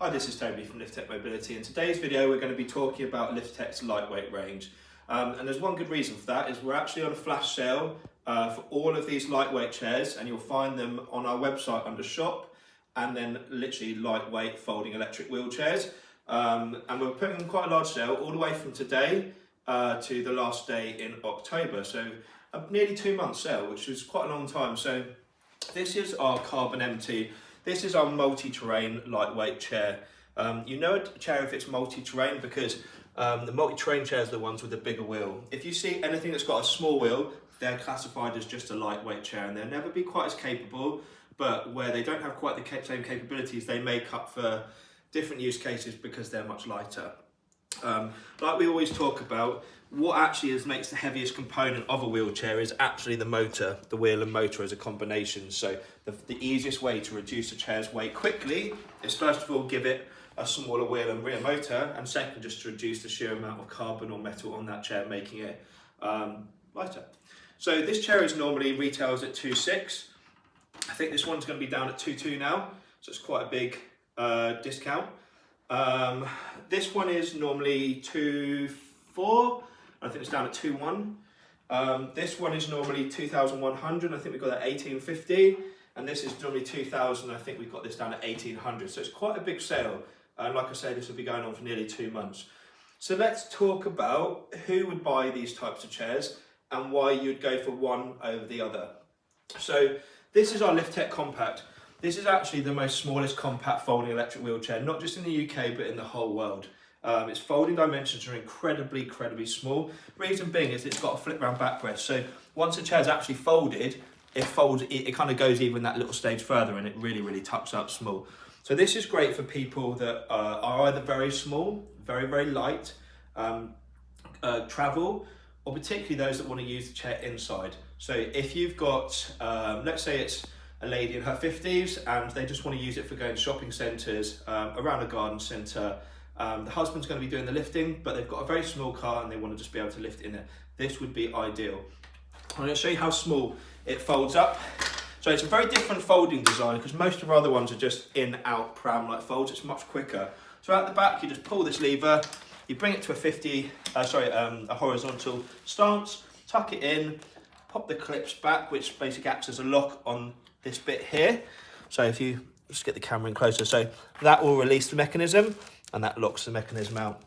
Hi, this is Toby from LITH-TECH Mobility. In today's video we're going to be talking about LITH-TECH's lightweight range. And there's one good reason for that, is we're actually on a flash sale for all of these lightweight chairs, and you'll find them on our website under shop, and then literally lightweight folding electric wheelchairs. And we're putting on quite a large sale all the way from today to the last day in October. So a nearly 2 month sale, which is quite a long time. So this is our carbon empty. This is our multi-terrain lightweight chair. You know a chair if it's multi-terrain because the multi-terrain chairs are the ones with the bigger wheel. If you see anything that's got a small wheel, they're classified as just a lightweight chair, and they'll never be quite as capable, but where they don't have quite the same capabilities, they make up for different use cases because they're much lighter. Like we always talk about, what actually makes the heaviest component of a wheelchair is actually the motor, the wheel and motor as a combination. So the easiest way to reduce a chair's weight quickly is first of all give it a smaller wheel and rear motor, and second just to reduce the sheer amount of carbon or metal on that chair, making it lighter. So this chair is normally retails at 2.6. I think this one's going to be down at 2.2 now, so it's quite a big discount. This one is normally 2.4. I think it's down at 2.1. This one is normally 2,100. I think we've got that 1,850, and this is normally 2,000. I think we've got this down at 1,800. So it's quite a big sale. And like I say, this will be going on for nearly 2 months. So let's talk about who would buy these types of chairs and why you'd go for one over the other. So this is our LITH-TECH COMAPCT. This is actually the most smallest compact folding electric wheelchair, not just in the UK, but in the whole world. Its folding dimensions are incredibly small. Reason being is it's got a flip round backrest. So once the chair's actually folded, it kind of goes even that little stage further, and it really tucks up small. So this is great for people that are either very small, very light, travel, or particularly those that want to use the chair inside. So if you've got, let's say it's a lady in her 50s and they just want to use it for going to shopping centres, around a garden centre. The husband's going to be doing the lifting, but they've got a very small car and they want to just be able to lift in it. This would be ideal. I'm going to show you how small it folds up. So it's a very different folding design because most of our other ones are just in-out pram-like folds. It's much quicker. So at the back, you just pull this lever, you bring it to a horizontal stance, tuck it in, pop the clips back, which basically acts as a lock on this bit here. So if you just get the camera in closer, so that will release the mechanism and that locks the mechanism out.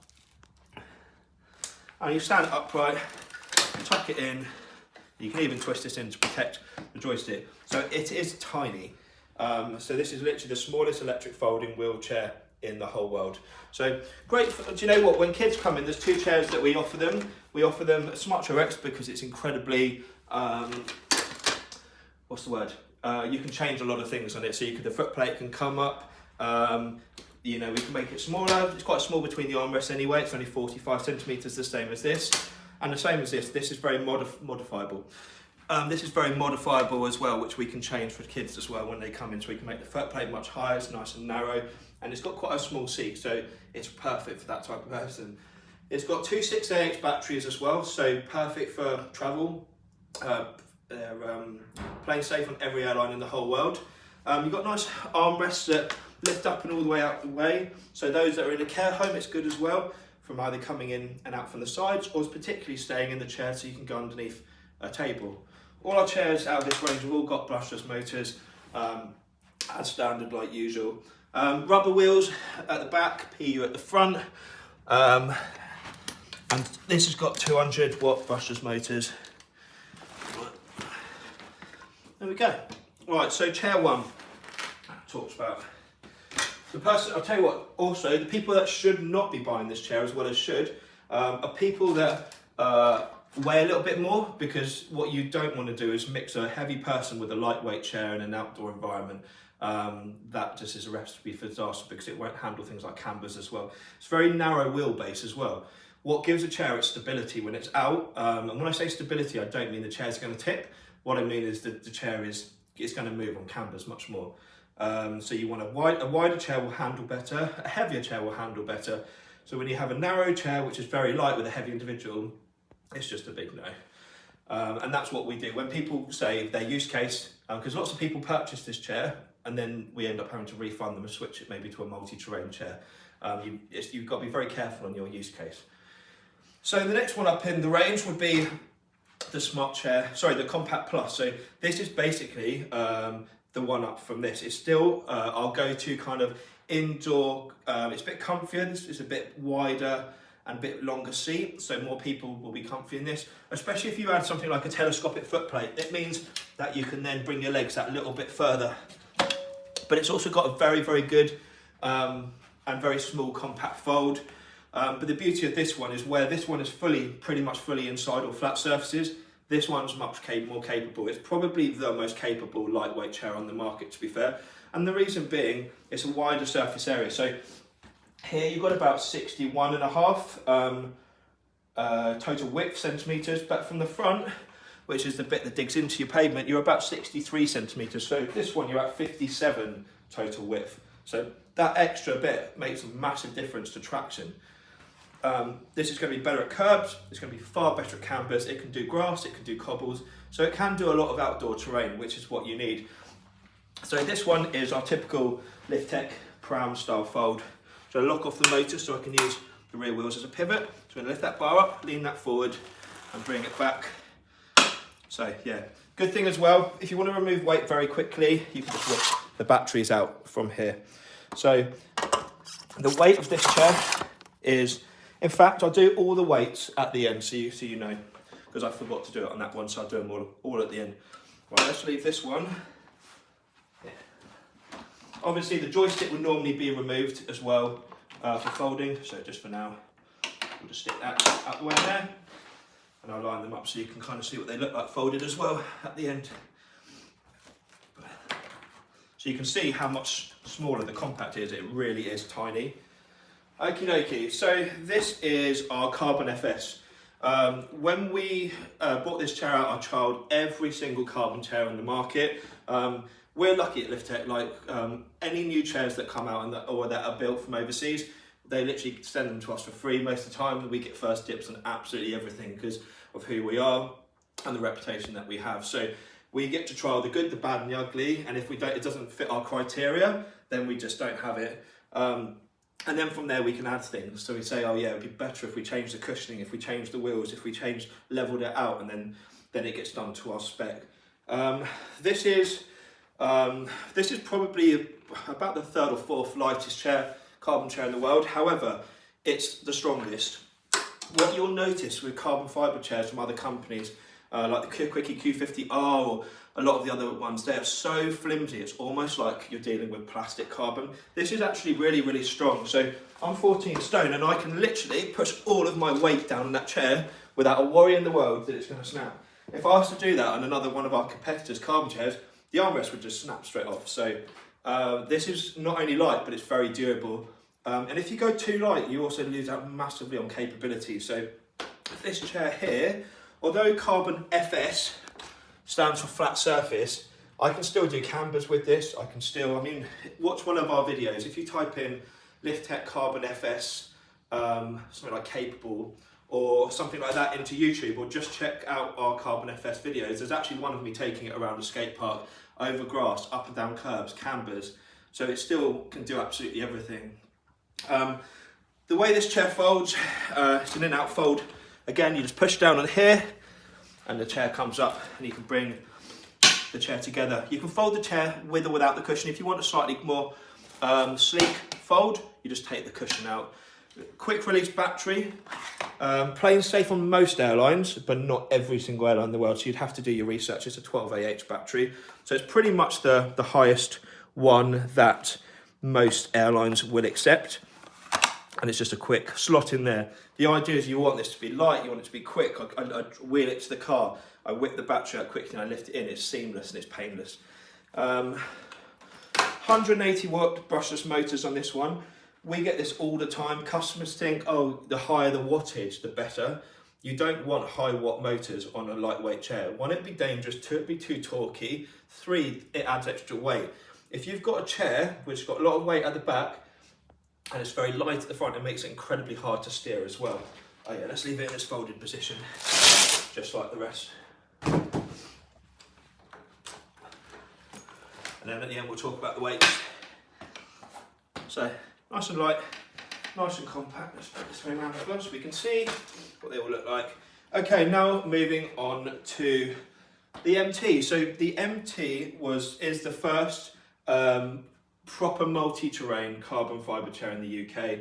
And you stand it upright, tuck it in. You can even twist this in to protect the joystick. So it is tiny. So this is literally the smallest electric folding wheelchair in the whole world. So great. Do you know what? When kids come in, there's two chairs that we offer them. We offer them a Smart Chair X because it's incredibly, what's the word? You can change a lot of things on it. So the foot plate can come up. You know, we can make it smaller. It's quite small between the armrests anyway. It's only 45 centimetres, the same as this. And the same as this. This is very modifiable. This is very modifiable as well, which we can change for kids as well when they come in. So we can make the foot plate much higher, it's nice and narrow. And it's got quite a small seat, so it's perfect for that type of person. It's got two 6AH batteries as well, so perfect for travel. They're plane safe on every airline in the whole world. You've got nice armrests that lift up and all the way out the way. So those that are in a care home, it's good as well, from either coming in and out from the sides, or particularly staying in the chair so you can go underneath a table. All our chairs out of this range have all got brushless motors, as standard like usual. Rubber wheels at the back, PU at the front. And this has got 200 watt brushless motors. There we go. Right, so chair one talks about the person. I'll tell you what, also the people that should not be buying this chair as well as should are people that weigh a little bit more, because what you don't want to do is mix a heavy person with a lightweight chair in an outdoor environment. That just is a recipe for disaster because it won't handle things like cambers as well. It's very narrow wheelbase as well. What gives a chair its stability when it's out, and when I say stability, I don't mean the chair's going to tip. What I mean is that the chair is going to move on cambers much more. So you want a wider chair will handle better, a heavier chair will handle better. So when you have a narrow chair which is very light with a heavy individual, it's just a big no. And that's what we do. When people say their use case, because lots of people purchase this chair and then we end up having to refund them and switch it maybe to a multi-terrain chair. You've got to be very careful on your use case. So the next one up in the range would be the the COMAPCT Plus. So this is basically the one up from this. It's still our go-to kind of indoor. It's a bit comfier. This is a bit wider and a bit longer seat, so more people will be comfy in this, especially if you add something like a telescopic footplate. It means that you can then bring your legs that little bit further. But it's also got a very, very good and very small compact fold. But the beauty of this one is where this one is pretty much fully inside or flat surfaces, this one's much more capable. It's probably the most capable lightweight chair on the market, to be fair. And the reason being, it's a wider surface area. So here you've got about 61.5 total width centimetres, but from the front, which is the bit that digs into your pavement, you're about 63 centimetres. So this one, you're at 57 total width. So that extra bit makes a massive difference to traction. This is going to be better at curbs, it's going to be far better at cambers, it can do grass, it can do cobbles, so it can do a lot of outdoor terrain, which is what you need. So this one is our typical LITH-TECH pram style fold. So I lock off the motor so I can use the rear wheels as a pivot. So I'm going to lift that bar up, lean that forward and bring it back. So yeah, good thing as well, if you want to remove weight very quickly, you can just whip the batteries out from here. So the weight of this chair is, in fact, I'll do all the weights at the end so you know, because I forgot to do it on that one, so I'll do them all at the end. Right, let's leave this one. Yeah. Obviously the joystick would normally be removed as well for folding, so just for now, we'll just stick that out the way there, and I'll line them up so you can kind of see what they look like folded as well at the end. So you can see how much smaller the COMAPCT is, it really is tiny. Okie dokie, so this is our Carbon FS. When we bought this chair out our child, every single carbon chair on the market, we're lucky at LITH-TECH, like any new chairs that come out or that are built from overseas, they literally send them to us for free most of the time. We get first dips on absolutely everything because of who we are and the reputation that we have. So we get to trial the good, the bad and the ugly, and if it doesn't fit our criteria, then we just don't have it. And then from there we can add things. So we say, oh yeah, it'd be better if we change the cushioning, if we change the wheels, if we leveled it out, and then it gets done to our spec. This is probably about the third or fourth lightest carbon chair in the world. However, it's the strongest. What you'll notice with carbon fibre chairs from other companies, like the Quickie Q50R or a lot of the other ones, they are so flimsy, it's almost like you're dealing with plastic carbon. This is actually really, really strong. So I'm 14 stone and I can literally push all of my weight down on that chair without a worry in the world that it's going to snap. If I was to do that on another one of our competitors' carbon chairs, the armrest would just snap straight off. So this is not only light, but it's very durable. And if you go too light, you also lose out massively on capability. So this chair here, although Carbon FS stands for flat surface, I can still do cambers with this. Watch one of our videos. If you type in LITH-TECH Carbon FS, something like capable, or something like that into YouTube, or just check out our Carbon FS videos. There's actually one of me taking it around a skate park, over grass, up and down curbs, cambers. So it still can do absolutely everything. The way this chair folds, it's an in-out fold. Again, you just push down on here, and the chair comes up and you can bring the chair together. You can fold the chair with or without the cushion. If you want a slightly more sleek fold, you just take the cushion out. Quick release battery, plain safe on most airlines, but not every single airline in the world, so you'd have to do your research. It's a 12Ah battery, so it's pretty much the highest one that most airlines will accept. And it's just a quick slot in there. The idea is you want this to be light, you want it to be quick. I wheel it to the car, I whip the battery out quickly and I lift it in. It's seamless and it's painless. 180 watt brushless motors on this one. We get this all the time. Customers think, oh, the higher the wattage, the better. You don't want high watt motors on a lightweight chair. One, it'd be dangerous. Two, it'd be too torquey. Three, it adds extra weight. If you've got a chair which has got a lot of weight at the back, and it's very light at the front, it makes it incredibly hard to steer as well. Oh yeah, let's leave it in its folded position, just like the rest. and then at the end we'll talk about the weights. So nice and light, nice and compact. Let's put this way around as well so we can see what they all look like. Okay, now moving on to the MT. So the MT is the first proper multi-terrain carbon fibre chair in the UK.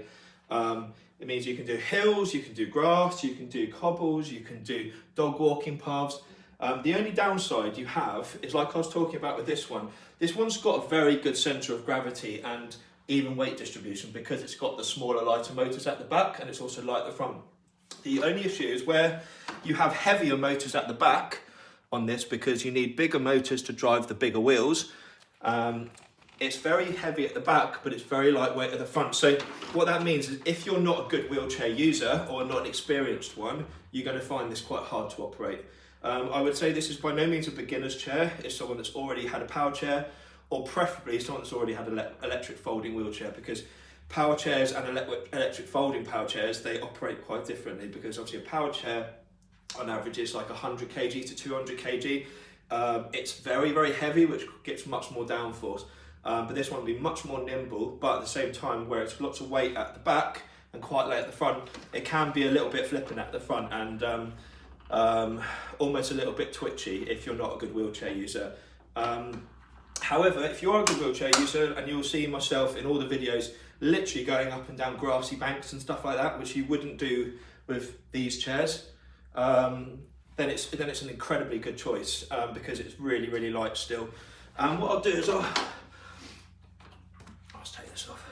It means you can do hills, you can do grass, you can do cobbles, you can do dog walking paths. The only downside you have is, like I was talking about with this one's got a very good centre of gravity and even weight distribution because it's got the smaller, lighter motors at the back and it's also light at the front. The only issue is where you have heavier motors at the back on this because you need bigger motors to drive the bigger wheels. It's very heavy at the back, but it's very lightweight at the front. So what that means is if you're not a good wheelchair user or not an experienced one, you're going to find this quite hard to operate. I would say this is by no means a beginner's chair. It's someone that's already had a power chair, or preferably someone that's already had an electric folding wheelchair, because power chairs and electric folding power chairs, they operate quite differently, because obviously a power chair on average is like 100 kg to 200 kg. It's very, very heavy, which gets much more downforce. But this one will be much more nimble, but at the same time, where it's lots of weight at the back and quite light at the front, it can be a little bit flippant at the front and almost a little bit twitchy if you're not a good wheelchair user. However, if you are a good wheelchair user, and you'll see myself in all the videos literally going up and down grassy banks and stuff like that, which you wouldn't do with these chairs, then it's an incredibly good choice because it's really, really light still. And what I'll do is I'll take this off.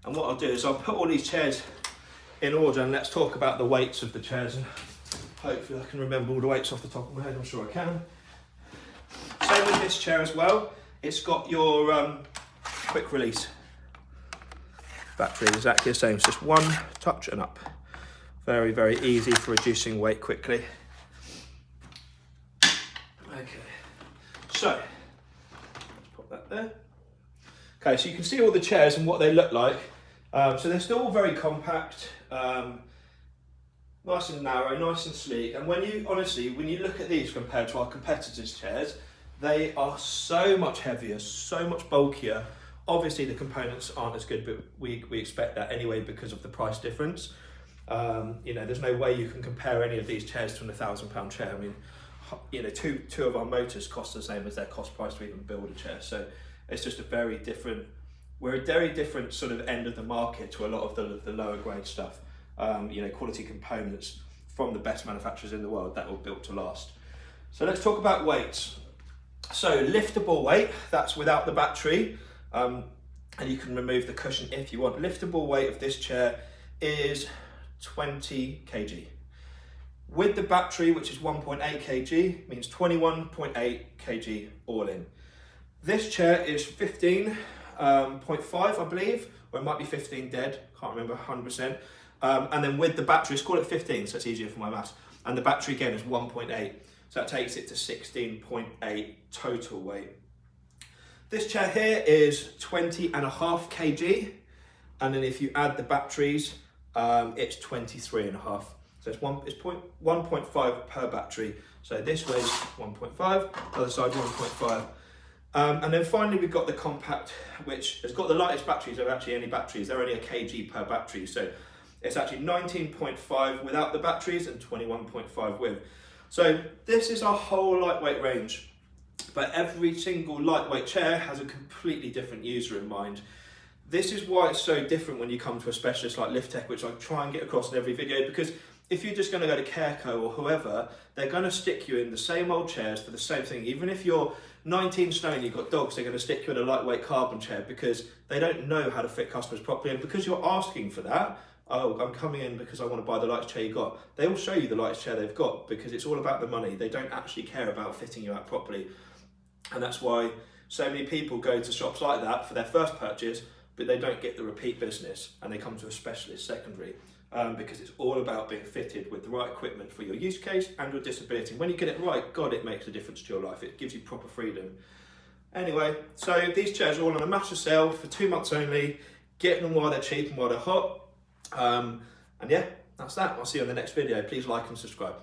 And what I'll do is I'll put all these chairs in order, and let's talk about the weights of the chairs. And hopefully I can remember all the weights off the top of my head. I'm sure I can. Same with this chair as well. It's got your quick release battery, exactly the same. It's just one touch and up. Very, very easy for reducing weight quickly. Okay, so let's put that there. Okay, so you can see all the chairs and what they look like. So they're still all very compact, nice and narrow, nice and sleek. And when you look at these compared to our competitors' chairs, they are so much heavier, so much bulkier. Obviously the components aren't as good, but we expect that anyway because of the price difference. There's no way you can compare any of these chairs to an £1,000 chair. I mean, two of our motors cost the same as their cost price to even build a chair. So it's just we're a very different sort of end of the market to a lot of the lower grade stuff. Quality components from the best manufacturers in the world that were built to last. So let's talk about weights. So liftable weight, that's without the battery, and you can remove the cushion if you want. Liftable weight of this chair is 20 kg. With the battery, which is 1.8 kg, means 21.8 kg all in. This chair is 15.5, I believe, or it might be 15 dead, can't remember 100%. And then with the battery, let's call it 15, so it's easier for my maths. And the battery again is 1.8, so that takes it to 16.8 total weight. This chair here is 20.5 kg, and then if you add the batteries, it's 23.5. So it's 1.5 per battery. So this weighs 1.5, the other side 1.5. And then finally we've got the COMAPCT, which has got the lightest batteries. They're actually any batteries, they're only a kg per battery. So it's actually 19.5 without the batteries and 21.5 with. So this is our whole lightweight range, but every single lightweight chair has a completely different user in mind. This is why it's so different when you come to a specialist like LITH-TECH, which I try and get across in every video, because if you're just going to go to Careco or whoever, they're going to stick you in the same old chairs for the same thing. Even if you're 19 stone, you've got dogs, they're going to stick you in a lightweight carbon chair because they don't know how to fit customers properly. And because you're asking for that, oh, I'm coming in because I want to buy the lightest chair you got, they will show you the lightest chair they've got because it's all about the money. They don't actually care about fitting you out properly. And that's why so many people go to shops like that for their first purchase, but they don't get the repeat business and they come to a specialist secondary. Because it's all about being fitted with the right equipment for your use case and your disability. When you get it right, God, it makes a difference to your life. It gives you proper freedom. Anyway, so these chairs are all on a massive sale for 2 months only. Get them while they're cheap and while they're hot. And yeah, that's that. I'll see you on the next video. Please like and subscribe.